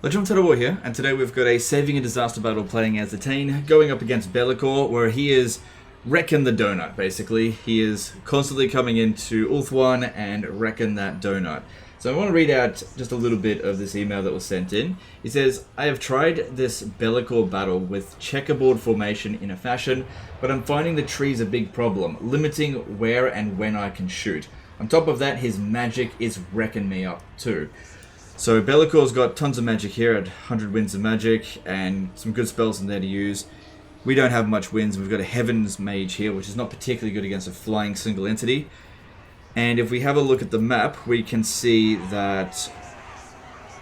Legend of War here, and today we've got a saving and disaster battle playing as Attain, going up against Bellicor, where he is wrecking the donut, basically. He is constantly coming into Ulthuan and wrecking that donut. So I want to read out just a little bit of this email that was sent in. He says, I have tried this Bellicor battle with checkerboard formation in a fashion, but I'm finding the trees a big problem, limiting where and when I can shoot. On top of that, his magic is wrecking me up too. So Bellicor's got tons of magic here at 100 winds of magic and some good spells in there to use. We don't have much winds. We've got a Heaven's Mage here, which is not particularly good against a flying single entity. And if we have a look at the map, we can see that,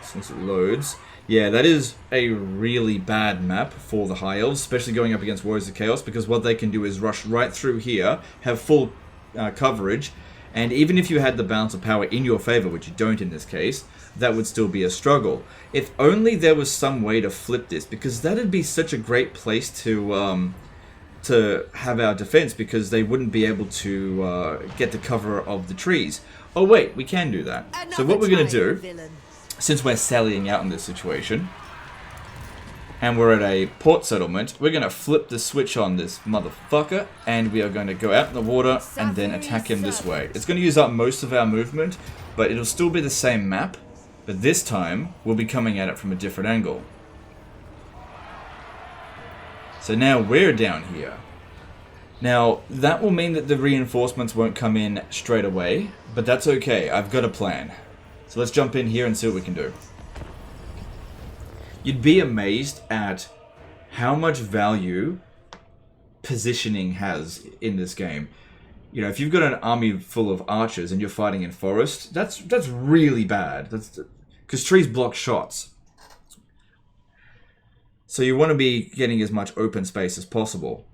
since it loads, yeah, that is a really bad map for the High Elves, especially going up against Warriors of Chaos, because what they can do is rush right through here, have full coverage, and even if you had the balance of power in your favor, which you don't in this case, that would still be a struggle. If only there was some way to flip this, because that'd be such a great place to have our defense, because they wouldn't be able to get the cover of the trees. Oh wait, we can do that. So what we're going to do, since we're sallying out in this situation, and we're at a port settlement, we're going to flip the switch on this motherfucker, and we are going to go out in the water and then attack him this way. It's going to use up most of our movement, but it'll still be the same map, but this time we'll be coming at it from a different angle. So now we're down here. Now, that will mean that the reinforcements won't come in straight away, but that's okay. I've got a plan. So let's jump in here and see what we can do. You'd be amazed at how much value positioning has in this game. You know, if you've got an army full of archers and you're fighting in forest, that's really bad. Because trees block shots. So you want to be getting as much open space as possible.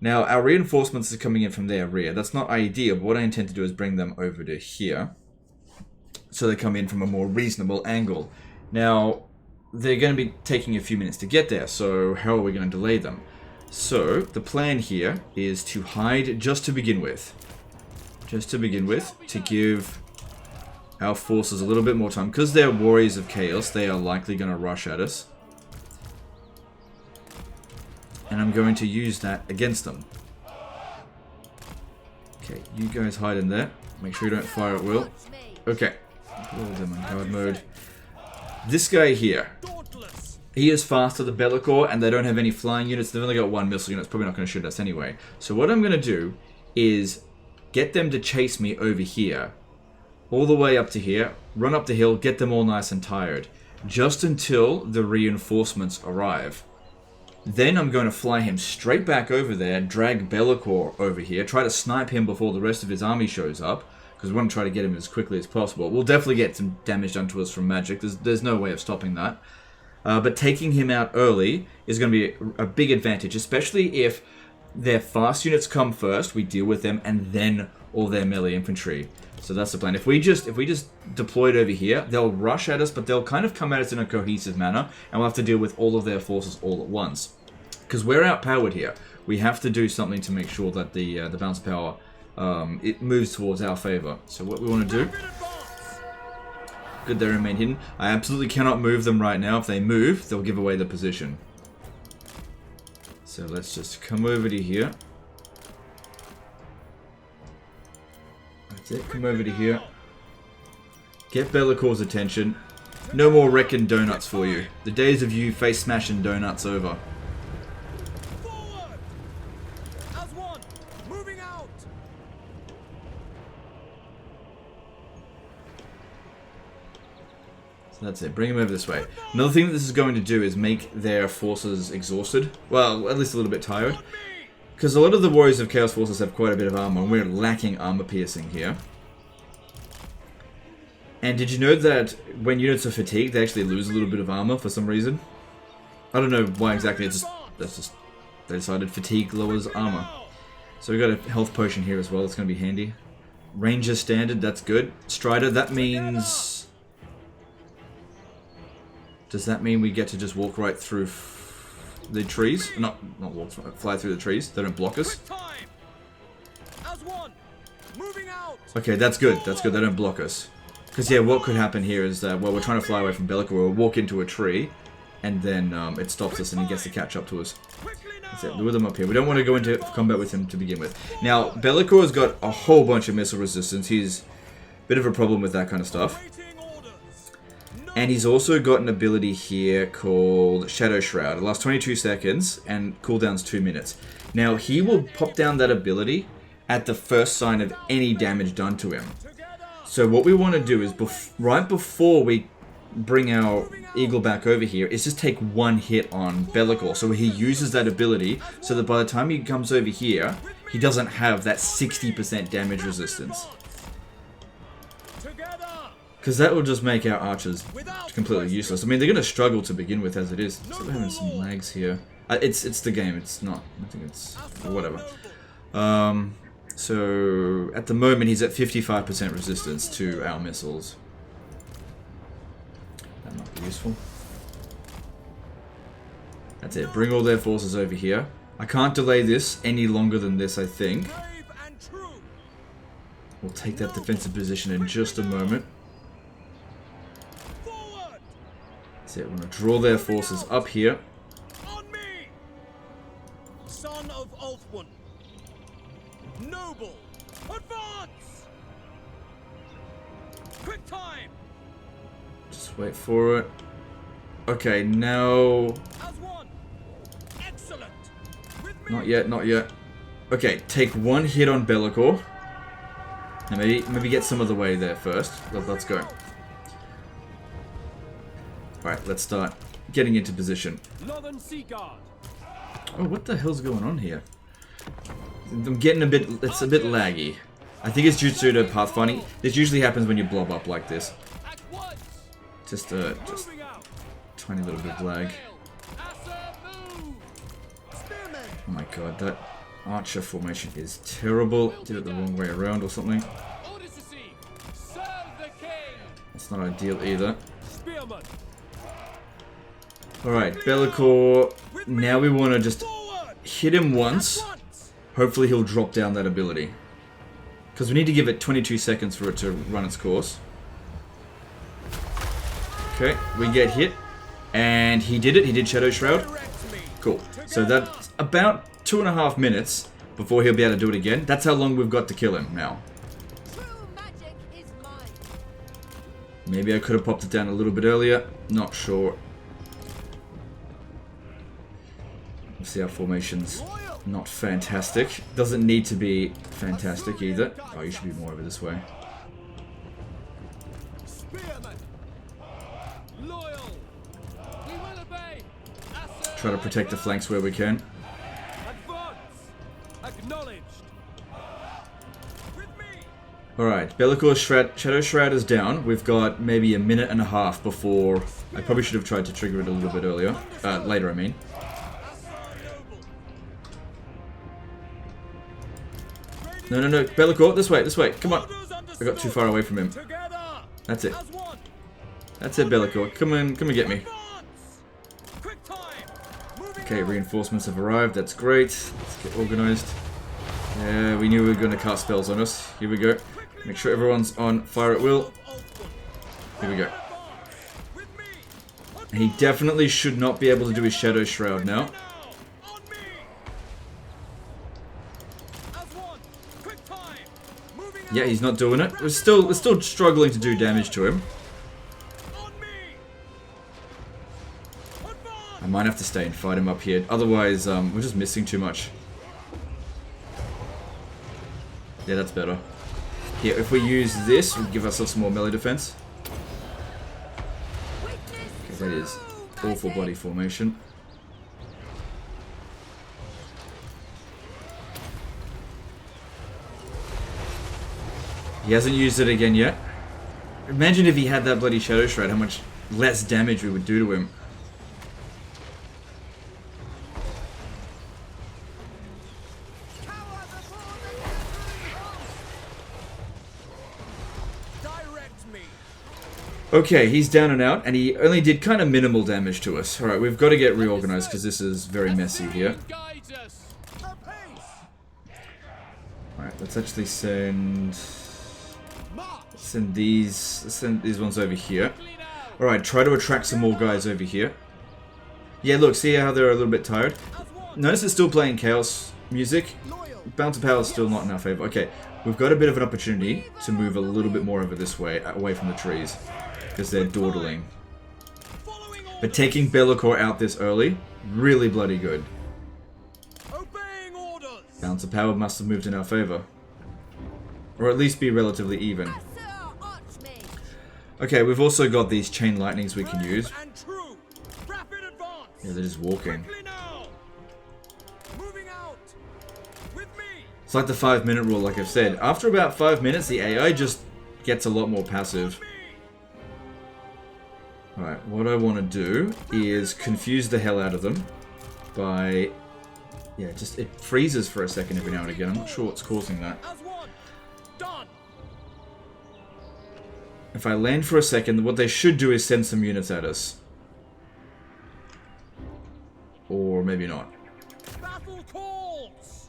Now, our reinforcements are coming in from their rear. That's not ideal, but what I intend to do is bring them over to here, so they come in from a more reasonable angle. Now, they're going to be taking a few minutes to get there, so how are we going to delay them? So, the plan here is to hide just to begin with. Just to begin with, to give our forces a little bit more time. Because they're Warriors of Chaos, they are likely going to rush at us. And I'm going to use that against them. Okay, you guys hide in there. Make sure you don't fire at will. Okay. Put all of them on guard mode. This guy here. He is faster than Bellicor, and they don't have any flying units. They've only got one missile unit. It's probably not going to shoot us anyway. So what I'm going to do is get them to chase me over here. All the way up to here. Run up the hill. Get them all nice and tired. Just until the reinforcements arrive. Then I'm going to fly him straight back over there, drag Bellicor over here, try to snipe him before the rest of his army shows up, because we want to try to get him as quickly as possible. We'll definitely get some damage done to us from magic. There's no way of stopping that. But taking him out early is going to be a big advantage, especially if their fast units come first, we deal with them, and then all their melee infantry. So that's the plan. If we just deploy it over here, they'll rush at us, but they'll kind of come at us in a cohesive manner, and we'll have to deal with all of their forces all at once. Because we're outpowered here. We have to do something to make sure that the balance of power it moves towards our favor. So what we want to do... Good, they remain hidden. I absolutely cannot move them right now. If they move, they'll give away the position. So let's just come over to here. That's it, come over to here. Get Bellicor's attention. No more wrecking donuts for you. The days of you face smashing donuts over. Forward! As one, moving out! So that's it, bring them over this way. Another thing that this is going to do is make their forces exhausted. Well, at least a little bit tired. Because a lot of the Warriors of Chaos forces have quite a bit of armor, and we're lacking armor piercing here. And did you know that when units are fatigued, they actually lose a little bit of armor for some reason? I don't know why exactly, they decided fatigue lowers armor. So we've got a health potion here as well, that's going to be handy. Ranger standard, that's good. Strider, that means... Does that mean we get to just walk right through the trees? Not walk, fly through the trees. They don't block us. As one, moving out! Okay, that's good. That's good. They don't block us. Because, yeah, what could happen here is that, well, we're trying to fly away from Bellicore, we'll walk into a tree, and then it stops us and he gets to catch up to us. That's it, lure them up here. We don't want to go into combat with him to begin with. Now, Bellicore's got a whole bunch of missile resistance. He's a bit of a problem with that kind of stuff. And he's also got an ability here called Shadow Shroud. It lasts 22 seconds and cooldown's 2 minutes. Now, he will pop down that ability at the first sign of any damage done to him. So what we want to do is, right before we bring our eagle back over here, is just take one hit on Bellicore. So he uses that ability so that by the time he comes over here, he doesn't have that 60% damage resistance. Because that will just make our archers completely useless. I mean, they're going to struggle to begin with as it is. So we're having some lags here. It's the game. It's not. I think it's whatever. So at the moment he's at 55% resistance to our missiles. That might be useful. That's it. Bring all their forces over here. I can't delay this any longer than this, I think. We'll take that defensive position in just a moment. That's it. We're going to draw their forces up here. Son of Ulthwyn. Noble, advance! Quick time! Just wait for it. Okay, now... As one. Excellent. With me. Not yet, not yet. Okay, take one hit on Bellicore. And maybe get some of the way there first. Let's go. Alright, let's start getting into position. Northern Sea Guard. Oh, what the hell's going on here? I'm getting it's a bit laggy. I think it's due to pathfinding. This usually happens when you blob up like this. Just tiny little bit of lag. Oh my god, that archer formation is terrible. Did it the wrong way around or something. That's not ideal either. Alright, Bellicore. Now we want to just hit him once. Hopefully he'll drop down that ability. Because we need to give it 22 seconds for it to run its course. Okay, we get hit. And he did it. He did Shadow Shroud. Cool. So that's about 2.5 minutes before he'll be able to do it again. That's how long we've got to kill him now. Maybe I could have popped it down a little bit earlier. Not sure. Let's see, our formation's not fantastic. Doesn't need to be fantastic either. Oh, you should be more over this way. Try to protect the flanks where we can. Alright, Bellicore's Shadow Shroud is down. We've got maybe a minute and a half before... I probably should have tried to trigger it a little bit earlier. Later, I mean. No, no, no. Bellicore, this way, this way. Come on. I got too far away from him. That's it. That's it, Bellicore. Come and get me. Okay, reinforcements have arrived. That's great. Let's get organized. Yeah, we knew we were going to cast spells on us. Here we go. Make sure everyone's on fire at will. Here we go. He definitely should not be able to do his Shadow Shroud now. Yeah, he's not doing it. We're still struggling to do damage to him. I might have to stay and fight him up here. Otherwise, we're just missing too much. Yeah, that's better. Here, if we use this, we'll give ourselves some more melee defense. Okay, that is awful bloody formation. He hasn't used it again yet. Imagine if he had that bloody Shadow Shroud, how much less damage we would do to him. Okay, he's down and out, and he only did kind of minimal damage to us. Alright, we've got to get reorganized because this is very messy here. Alright, let's actually send Send these ones over here. Alright, try to attract some more guys over here. Yeah, look, see how they're a little bit tired? Notice it's still playing Chaos music. Bounce of Power is still not in our favor. Okay, we've got a bit of an opportunity to move a little bit more over this way, away from the trees. Because they're dawdling. But taking Be'lakor out this early, really bloody good. Bounce of Power must have moved in our favor. Or at least be relatively even. Okay, we've also got these chain lightnings we can use. Yeah, they're just walking. It's like the 5-minute rule, like I've said. After about 5 minutes, the AI just gets a lot more passive. Alright, what I want to do is confuse the hell out of them by... Yeah, just it freezes for a second every now and again. I'm not sure what's causing that. If I land for a second, what they should do is send some units at us. Or maybe not. Battle calls.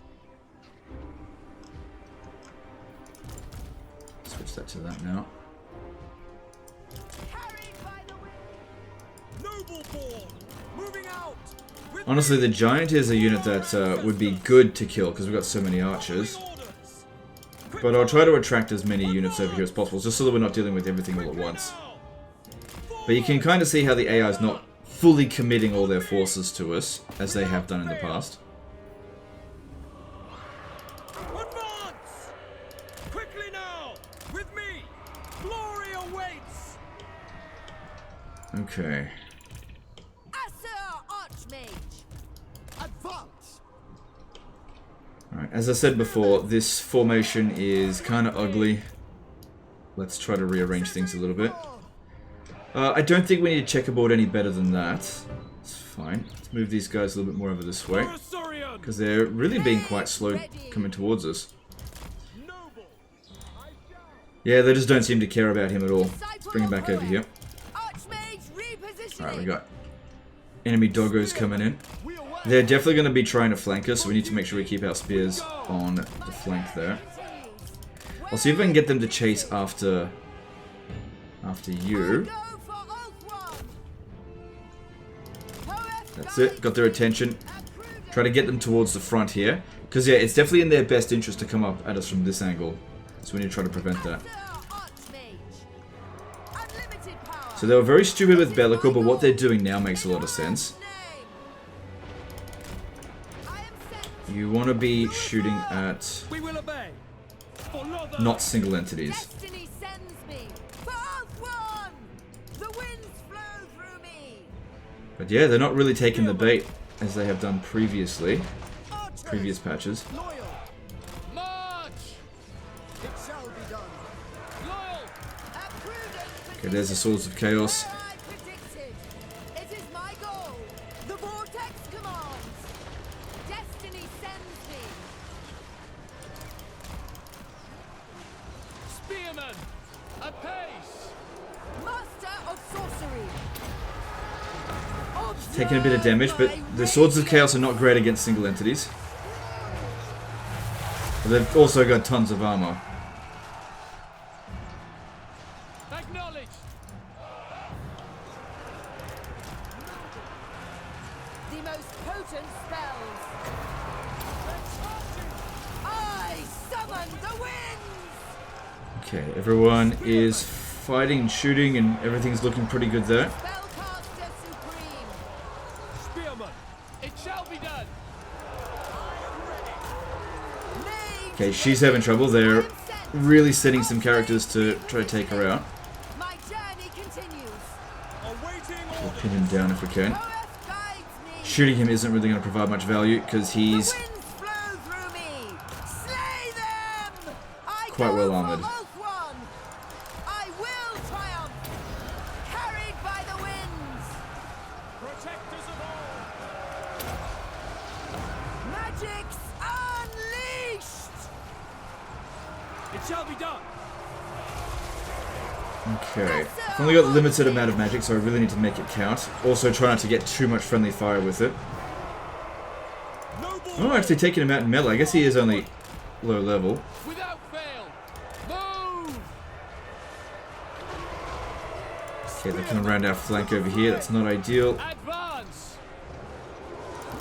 Switch that to that now. Honestly, the Giant is a unit that would be good to kill because we've got so many archers. But I'll try to attract as many units over here as possible, just so that we're not dealing with everything all at once. But you can kind of see how the AI is not fully committing all their forces to us, as they have done in the past. Advance! Quickly now! With me! Glory awaits! Okay. Alright, as I said before, this formation is kind of ugly. Let's try to rearrange things a little bit. I don't think we need to checkerboard any better than that. It's fine. Let's move these guys a little bit more over this way. Because they're really being quite slow coming towards us. Yeah, they just don't seem to care about him at all. Let's bring him back over here. Alright, we got enemy doggos coming in. They're definitely going to be trying to flank us, so we need to make sure we keep our spears on the flank there. I'll see if I can get them to chase after you. That's it, got their attention. Try to get them towards the front here. Because yeah, it's definitely in their best interest to come up at us from this angle. So we need to try to prevent that. So they were very stupid with Be'lakor, but what they're doing now makes a lot of sense. You want to be shooting at not single entities. But yeah, they're not really taking the bait as they have done previously. Previous patches. Okay, there's the Swords of Chaos. Taking a bit of damage, but the Swords of Chaos are not great against single entities. But they've also got tons of armor. Acknowledge. The most potent spells. I summon the winds. Okay, everyone is fighting and shooting, and everything's looking pretty good there. Okay, she's having trouble. They're really setting some characters to try to take her out. We'll pin him down if we can. Shooting him isn't really going to provide much value because he's quite well armored. Okay, I've only got a limited amount of magic, so I really need to make it count. Also, try not to get too much friendly fire with it. Oh, actually taking him out in melee. I guess he is only low level. Okay, they're coming around our flank over here. That's not ideal. Advance!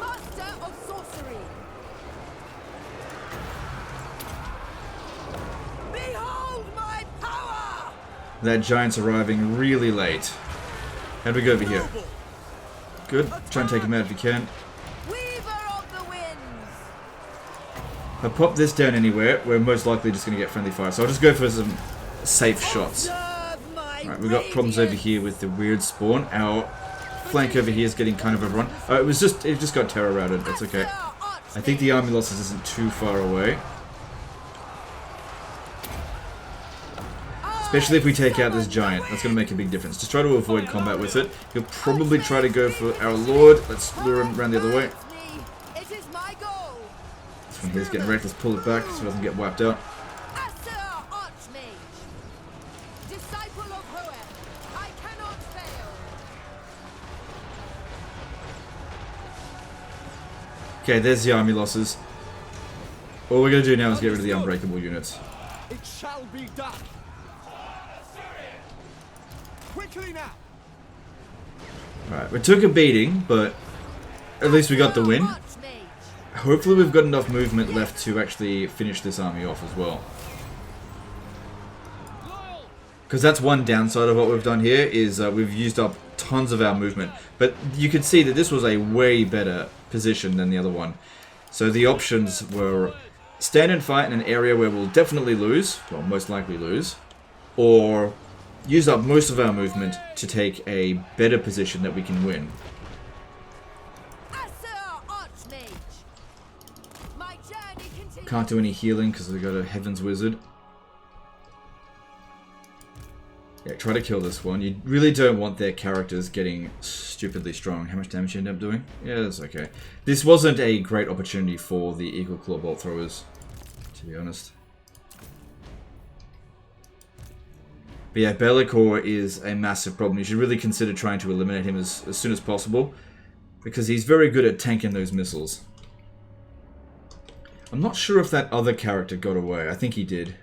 Master of sorcery. Behold my power! That giant's arriving really late. How do we go over here? Good. Try and take him out if you can. Weaver of the winds. If I pop this down anywhere, we're most likely just going to get friendly fire. So I'll just go for some safe shots. Observe my Alright, we've got problems over here with the weird spawn. Our flank over here is getting kind of overrun. Oh, it just got terror routed. That's okay. I think the army losses isn't too far away. Especially if we take out this giant. That's going to make a big difference. Just try to avoid combat with it. He'll probably try to go for our lord. Let's lure him around the other way. It is my goal. This one here's getting wrecked. Let's pull it back so it doesn't get wiped out. Disciple of Hoel, I cannot fail. Okay, there's the army losses. All we're going to do now is get rid of the unbreakable units. It shall be done. Quickly now. Alright, we took a beating, but at least we got the win. Hopefully we've got enough movement left to actually finish this army off as well. Because that's one downside of what we've done here, is we've used up tons of our movement. But you could see that this was a way better position than the other one. So the options were stand and fight in an area where we'll definitely lose, well, most likely lose, or use up most of our movement to take a better position that we can win. Can't do any healing because we've got a Heaven's Wizard. Yeah, try to kill this one. You really don't want their characters getting stupidly strong. How much damage you end up doing? Yeah, that's okay. This wasn't a great opportunity for the Eagle Claw Bolt Throwers, to be honest. But yeah, Bellicor is a massive problem. You should really consider trying to eliminate him as soon as possible, because he's very good at tanking those missiles. I'm not sure if that other character got away. I think he did.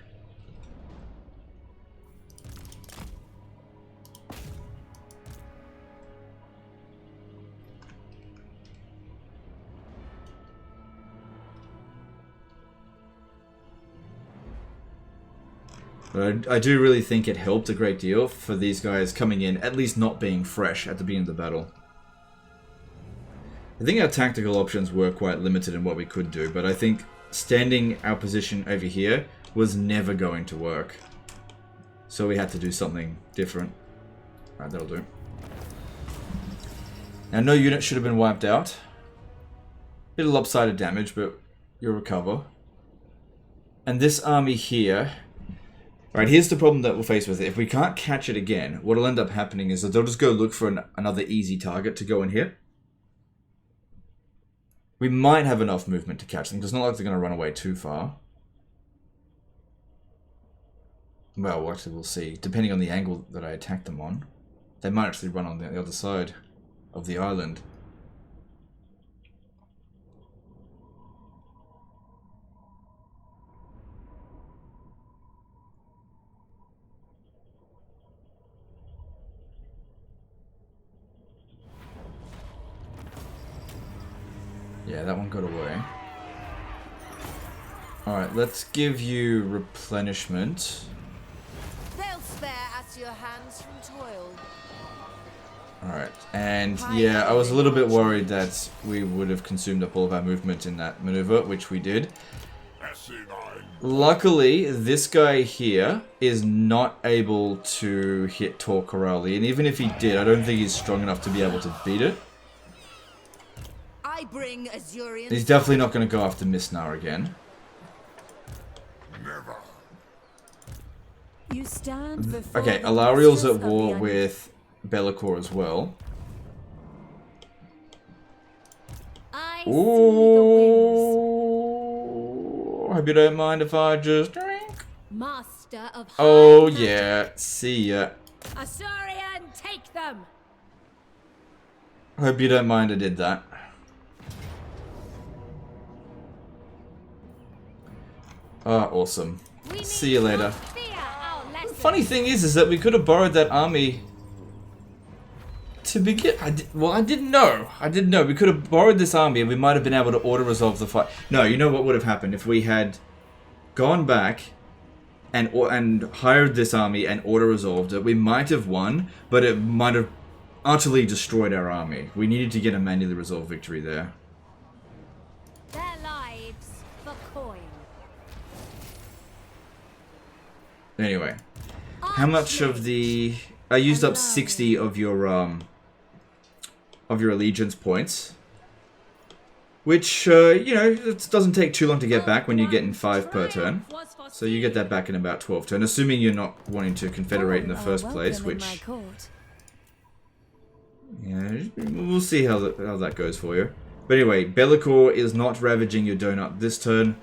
But I do really think it helped a great deal for these guys coming in, at least not being fresh at the beginning of the battle. I think our tactical options were quite limited in what we could do, but I think standing our position over here was never going to work. So we had to do something different. Alright, that'll do. Now, no unit should have been wiped out. Bit of lopsided damage, but you'll recover. And this army here... Right, here's the problem that we'll face with it. If we can't catch it again, what'll end up happening is that they'll just go look for another easy target to go in here. We might have enough movement to catch them, because it's not like they're going to run away too far. Well, actually, we'll see. Depending on the angle that I attack them on, they might actually run on the other side of the island. Yeah, that one got away. Alright, let's give you replenishment. They'll spare us your hands from toil. Alright, and yeah, I was a little bit worried that we would have consumed up all of our movement in that maneuver, which we did. Luckily, this guy here is not able to hit Tor Corrali, and even if he did, I don't think he's strong enough to be able to beat it. I bring Azurian. He's definitely not going to go after Misnar again. Never. You stand before Okay, the Alariel's mistress at of war the with Bellicor as well. I see the winds. Ooh, hope you don't mind if I just drink. Master of Oh high yeah, see ya. Azurian, take them. Hope you don't mind I did that. Ah, awesome. See you later. Funny thing is that we could have borrowed that army to begin, I didn't know. I didn't know. We could have borrowed this army and we might have been able to auto-resolve the fight. No, you know what would have happened if we had gone back and hired this army and auto-resolved it. We might have won, but it might have utterly destroyed our army. We needed to get a manually resolved victory there. Their lives for coin. Anyway, how much of the... I used up 60 of your allegiance points. Which, you know, it doesn't take too long to get back when you're getting 5 per turn. So you get that back in about 12 turns, assuming you're not wanting to confederate in the first place, which... Yeah, we'll see how that goes for you. But anyway, Bellicor is not ravaging your donut this turn.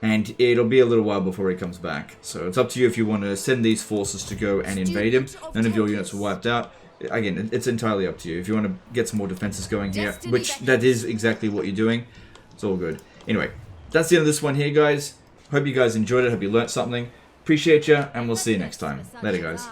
And it'll be a little while before he comes back. So it's up to you if you want to send these forces to go and invade him. None of your units are wiped out. Again, it's entirely up to you. If you want to get some more defenses going here, which that is exactly what you're doing, it's all good. Anyway, that's the end of this one here, guys. Hope you guys enjoyed it. Hope you learnt something. Appreciate you, and we'll see you next time. Later, guys.